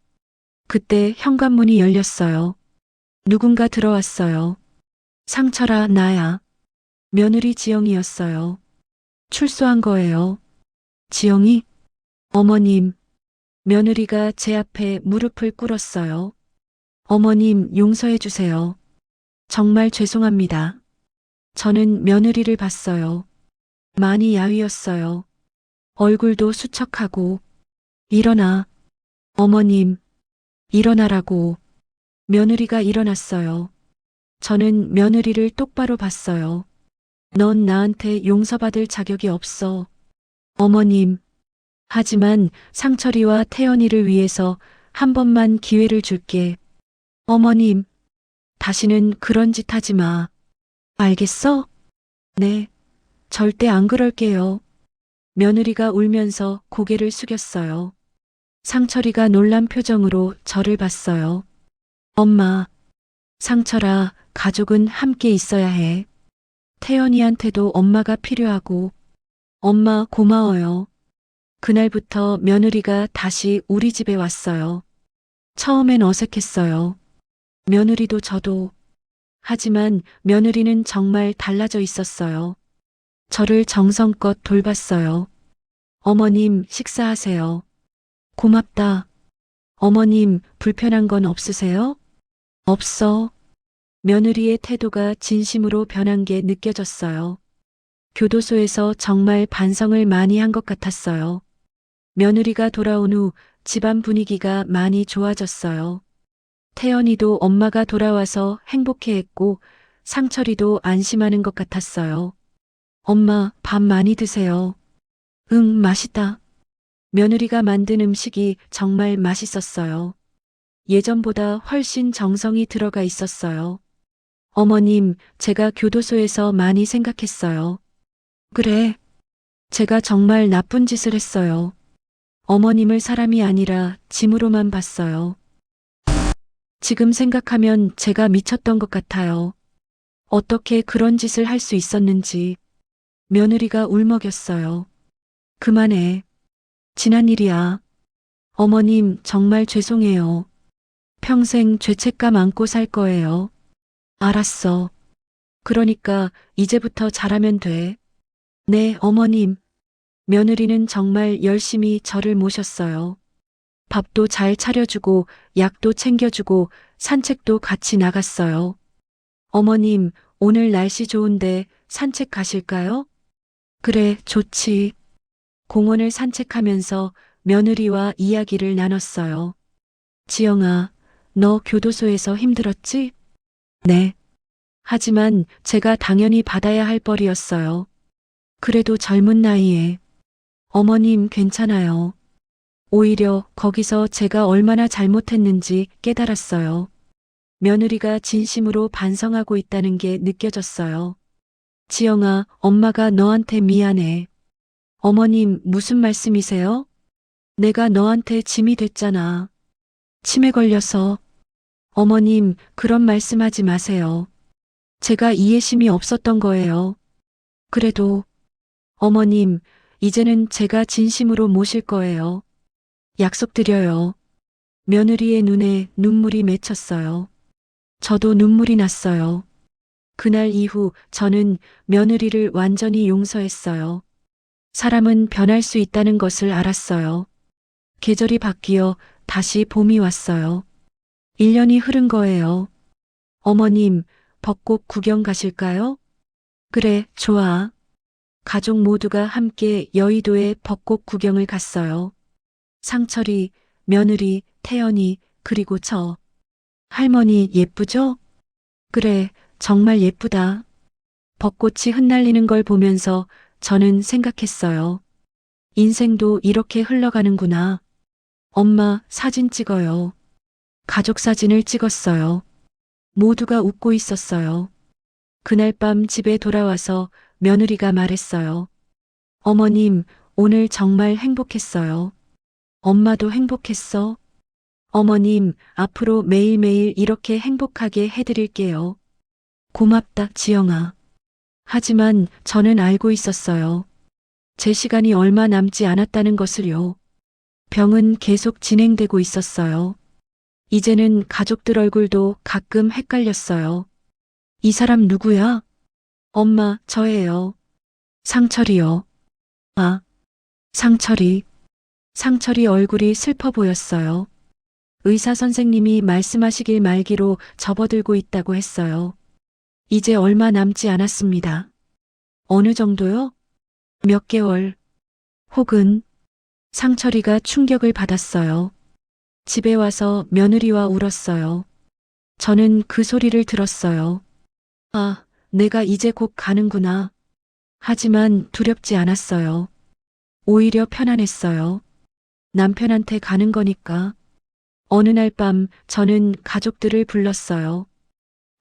그때 현관문이 열렸어요. 누군가 들어왔어요. 상철아, 나야. 며느리 지영이었어요. 출소한 거예요. 지영이? 어머님. 며느리가 제 앞에 무릎을 꿇었어요. 어머님, 용서해 주세요. 정말 죄송합니다. 저는 며느리를 봤어요. 많이 야위었어요. 얼굴도 수척하고. 일어나. 어머님, 일어나라고. 며느리가 일어났어요. 저는 며느리를 똑바로 봤어요. 넌 나한테 용서받을 자격이 없어. 어머님. 하지만 상철이와 태연이를 위해서 한 번만 기회를 줄게. 어머님. 다시는 그런 짓 하지 마. 알겠어? 네. 절대 안 그럴게요. 며느리가 울면서 고개를 숙였어요. 상철이가 놀란 표정으로 저를 봤어요. 엄마. 상철아, 가족은 함께 있어야 해. 태연이한테도 엄마가 필요하고. 엄마 고마워요. 그날부터 며느리가 다시 우리 집에 왔어요. 처음엔 어색했어요. 며느리도 저도. 하지만 며느리는 정말 달라져 있었어요. 저를 정성껏 돌봤어요. 어머님, 식사하세요. 고맙다. 어머님, 불편한 건 없으세요? 없어. 며느리의 태도가 진심으로 변한 게 느껴졌어요. 교도소에서 정말 반성을 많이 한 것 같았어요. 며느리가 돌아온 후 집안 분위기가 많이 좋아졌어요. 태연이도 엄마가 돌아와서 행복해했고 상철이도 안심하는 것 같았어요. 엄마, 밥 많이 드세요. 응, 맛있다. 며느리가 만든 음식이 정말 맛있었어요. 예전보다 훨씬 정성이 들어가 있었어요. 어머님, 제가 교도소에서 많이 생각했어요. 그래. 제가 정말 나쁜 짓을 했어요. 어머님을 사람이 아니라 짐으로만 봤어요. 지금 생각하면 제가 미쳤던 것 같아요. 어떻게 그런 짓을 할 수 있었는지. 며느리가 울먹였어요. 그만해. 지난 일이야. 어머님, 정말 죄송해요. 평생 죄책감 안고 살 거예요. 알았어. 그러니까 이제부터 잘하면 돼. 네, 어머님. 며느리는 정말 열심히 저를 모셨어요. 밥도 잘 차려주고 약도 챙겨주고 산책도 같이 나갔어요. 어머님, 오늘 날씨 좋은데 산책 가실까요? 그래, 좋지. 공원을 산책하면서 며느리와 이야기를 나눴어요. 지영아, 너 교도소에서 힘들었지? 네. 하지만 제가 당연히 받아야 할 벌이었어요. 그래도 젊은 나이에. 어머님, 괜찮아요. 오히려 거기서 제가 얼마나 잘못했는지 깨달았어요. 며느리가 진심으로 반성하고 있다는 게 느껴졌어요. 지영아, 엄마가 너한테 미안해. 어머님, 무슨 말씀이세요? 내가 너한테 짐이 됐잖아. 치매 걸려서. 어머님, 그런 말씀하지 마세요. 제가 이해심이 없었던 거예요. 그래도, 어머님, 이제는 제가 진심으로 모실 거예요. 약속드려요. 며느리의 눈에 눈물이 맺혔어요. 저도 눈물이 났어요. 그날 이후 저는 며느리를 완전히 용서했어요. 사람은 변할 수 있다는 것을 알았어요. 계절이 바뀌어 다시 봄이 왔어요. 1년이 흐른 거예요. 어머님, 벚꽃 구경 가실까요? 그래, 좋아. 가족 모두가 함께 여의도에 벚꽃 구경을 갔어요. 상철이, 며느리, 태연이, 그리고 저. 할머니 예쁘죠? 그래, 정말 예쁘다. 벚꽃이 흩날리는 걸 보면서 저는 생각했어요. 인생도 이렇게 흘러가는구나. 엄마 사진 찍어요. 가족 사진을 찍었어요. 모두가 웃고 있었어요. 그날 밤 집에 돌아와서 며느리가 말했어요. 어머님, 오늘 정말 행복했어요. 엄마도 행복했어. 어머님, 앞으로 매일매일 이렇게 행복하게 해드릴게요. 고맙다, 지영아. 하지만 저는 알고 있었어요. 제 시간이 얼마 남지 않았다는 것을요. 병은 계속 진행되고 있었어요. 이제는 가족들 얼굴도 가끔 헷갈렸어요. 이 사람 누구야? 엄마, 저예요. 상철이요. 아, 상철이. 상철이 얼굴이 슬퍼 보였어요. 의사 선생님이 말씀하시길 말기로 접어들고 있다고 했어요. 이제 얼마 남지 않았습니다. 어느 정도요? 몇 개월. 혹은 상철이가 충격을 받았어요. 집에 와서 며느리와 울었어요. 저는 그 소리를 들었어요. 아, 내가 이제 곧 가는구나. 하지만 두렵지 않았어요. 오히려 편안했어요. 남편한테 가는 거니까. 어느 날 밤 저는 가족들을 불렀어요.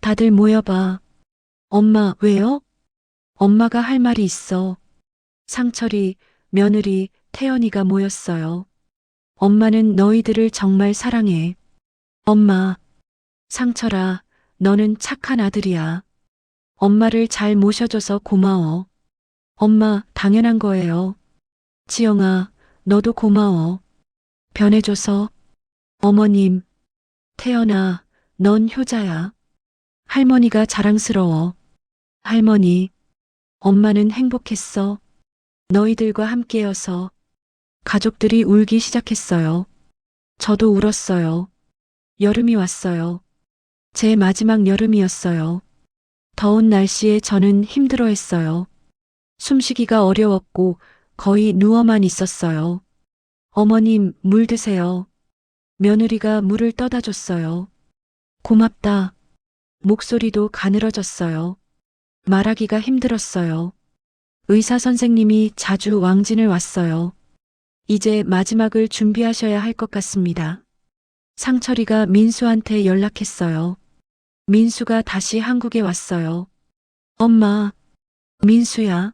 다들 모여봐. 엄마, 왜요? 엄마가 할 말이 있어. 상철이, 며느리, 태연이가 모였어요. 엄마는 너희들을 정말 사랑해. 엄마, 상철아, 너는 착한 아들이야. 엄마를 잘 모셔줘서 고마워. 엄마, 당연한 거예요. 지영아, 너도 고마워. 변해줘서. 어머님, 태연아, 넌 효자야. 할머니가 자랑스러워. 할머니, 엄마는 행복했어. 너희들과 함께여서. 가족들이 울기 시작했어요. 저도 울었어요. 여름이 왔어요. 제 마지막 여름이었어요. 더운 날씨에 저는 힘들어했어요. 숨쉬기가 어려웠고 거의 누워만 있었어요. 어머님, 물 드세요. 며느리가 물을 떠다 줬어요. 고맙다. 목소리도 가늘어졌어요. 말하기가 힘들었어요. 의사 선생님이 자주 왕진을 왔어요. 이제 마지막을 준비하셔야 할 것 같습니다. 상철이가 민수한테 연락했어요. 민수가 다시 한국에 왔어요. 엄마, 민수야.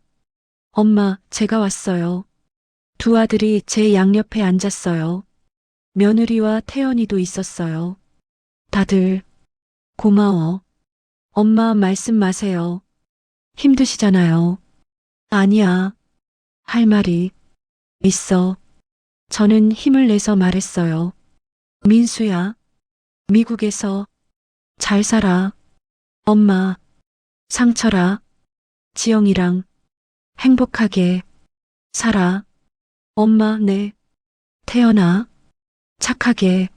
엄마, 제가 왔어요. 두 아들이 제 양옆에 앉았어요. 며느리와 태연이도 있었어요. 다들 고마워. 엄마 말씀 마세요. 힘드시잖아요. 아니야. 할 말이 있어. 저는 힘을 내서 말했어요. 민수야. 미국에서 잘 살아. 엄마, 상철아, 지영이랑 행복하게 살아. 엄마, 네. 태연아, 착하게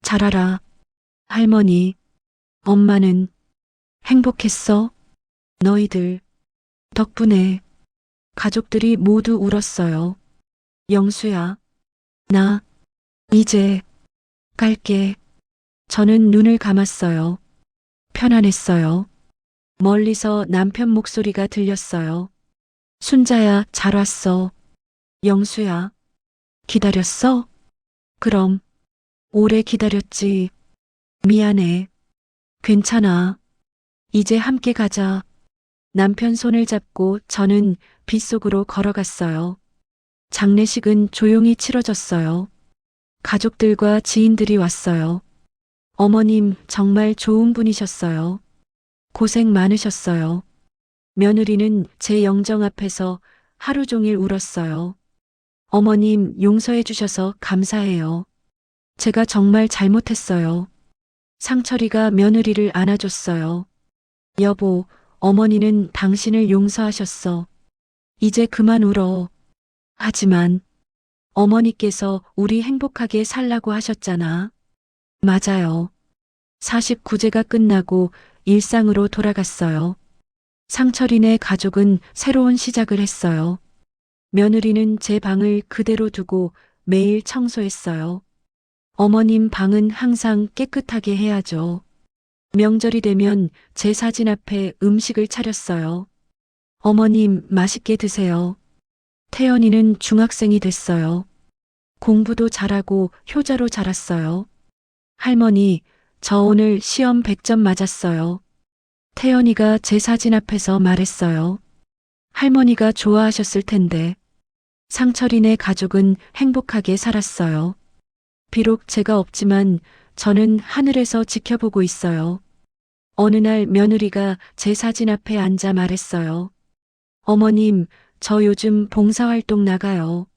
자라라. 할머니, 엄마는 행복했어. 너희들 덕분에. 가족들이 모두 울었어요. 영수야, 나 이제 갈게. 저는 눈을 감았어요. 편안했어요. 멀리서 남편 목소리가 들렸어요. 순자야, 잘 왔어. 영수야, 기다렸어? 그럼, 오래 기다렸지. 미안해. 괜찮아. 이제 함께 가자. 남편 손을 잡고 저는 빗속으로 걸어갔어요. 장례식은 조용히 치러졌어요. 가족들과 지인들이 왔어요. 어머님 정말 좋은 분이셨어요. 고생 많으셨어요. 며느리는 제 영정 앞에서 하루 종일 울었어요. 어머님 용서해 주셔서 감사해요. 제가 정말 잘못했어요. 상철이가 며느리를 안아줬어요. 여보, 어머니는 당신을 용서하셨어. 이제 그만 울어. 하지만 어머니께서 우리 행복하게 살라고 하셨잖아. 맞아요. 49제가 끝나고 일상으로 돌아갔어요. 상철이네 가족은 새로운 시작을 했어요. 며느리는 제 방을 그대로 두고 매일 청소했어요. 어머님 방은 항상 깨끗하게 해야죠. 명절이 되면 제 사진 앞에 음식을 차렸어요. 어머님 맛있게 드세요. 태연이는 중학생이 됐어요. 공부도 잘하고 효자로 자랐어요. 할머니, 저 오늘 시험 100점 맞았어요. 태연이가 제 사진 앞에서 말했어요. 할머니가 좋아하셨을 텐데. 상철이네 가족은 행복하게 살았어요. 비록 제가 없지만 저는 하늘에서 지켜보고 있어요. 어느 날 며느리가 제 사진 앞에 앉아 말했어요. 어머님, 저 요즘 봉사활동 나가요.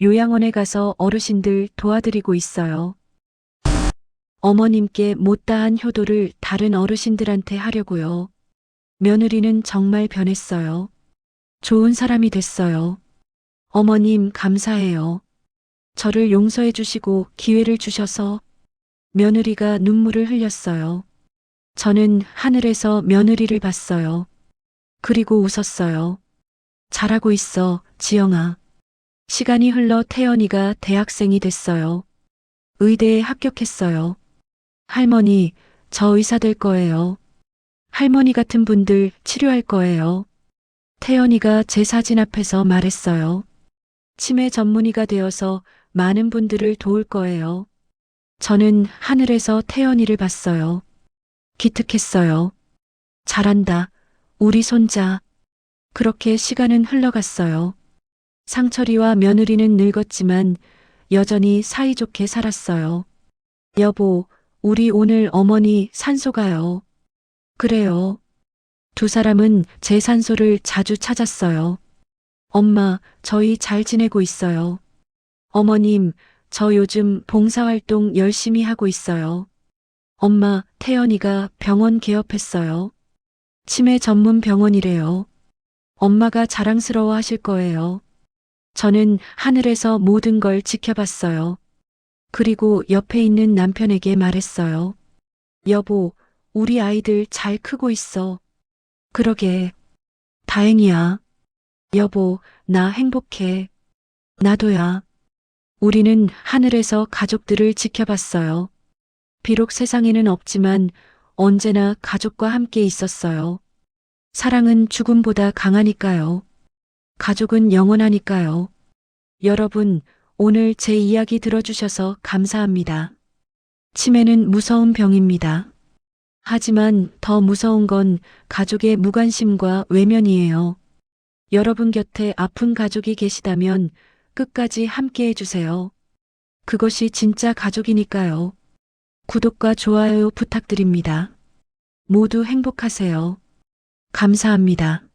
요양원에 가서 어르신들 도와드리고 있어요. 어머님께 못다한 효도를 다른 어르신들한테 하려고요. 며느리는 정말 변했어요. 좋은 사람이 됐어요. 어머님 감사해요. 저를 용서해 주시고 기회를 주셔서. 며느리가 눈물을 흘렸어요. 저는 하늘에서 며느리를 봤어요. 그리고 웃었어요. 잘하고 있어, 지영아. 시간이 흘러 태연이가 대학생이 됐어요. 의대에 합격했어요. 할머니, 저 의사 될 거예요. 할머니 같은 분들 치료할 거예요. 태연이가 제 사진 앞에서 말했어요. 치매 전문의가 되어서 많은 분들을 도울 거예요. 저는 하늘에서 태연이를 봤어요. 기특했어요. 잘한다, 우리 손자. 그렇게 시간은 흘러갔어요. 상철이와 며느리는 늙었지만 여전히 사이좋게 살았어요. 여보, 우리 오늘 어머니 산소 가요. 그래요. 두 사람은 제 산소를 자주 찾았어요. 엄마, 저희 잘 지내고 있어요. 어머님, 저 요즘 봉사활동 열심히 하고 있어요. 엄마, 태연이가 병원 개업했어요. 치매 전문 병원이래요. 엄마가 자랑스러워 하실 거예요. 저는 하늘에서 모든 걸 지켜봤어요. 그리고 옆에 있는 남편에게 말했어요. 여보, 우리 아이들 잘 크고 있어. 그러게. 다행이야. 여보, 나 행복해. 나도야. 우리는 하늘에서 가족들을 지켜봤어요. 비록 세상에는 없지만 언제나 가족과 함께 있었어요. 사랑은 죽음보다 강하니까요. 가족은 영원하니까요. 여러분, 오늘 제 이야기 들어주셔서 감사합니다. 치매는 무서운 병입니다. 하지만 더 무서운 건 가족의 무관심과 외면이에요. 여러분 곁에 아픈 가족이 계시다면 끝까지 함께 해주세요. 그것이 진짜 가족이니까요. 구독과 좋아요 부탁드립니다. 모두 행복하세요. 감사합니다.